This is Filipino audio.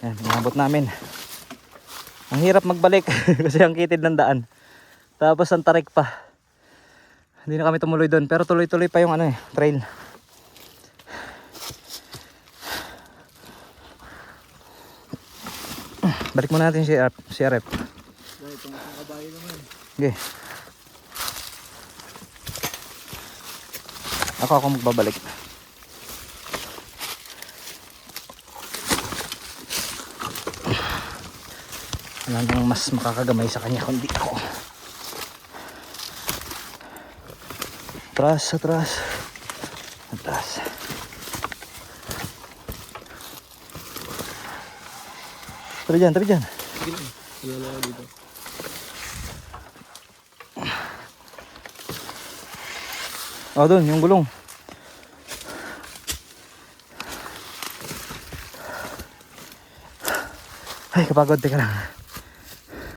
Ayan, inabot namin. Ang hirap magbalik kasi ang kitid ng daan. Tapos ang tarik pa. Hindi na kami tumuloy doon, pero tuloy-tuloy pa yung trail. Balik muna natin si RF. Ito ang kabayo naman. Okay. Ako magbabalik. Wala nang mas makakagamay sa kanya kundi ako. Atras. Tabi dyan. Iwala ko dito. Doon, yung gulong. Ay, kapagod. Teka lang.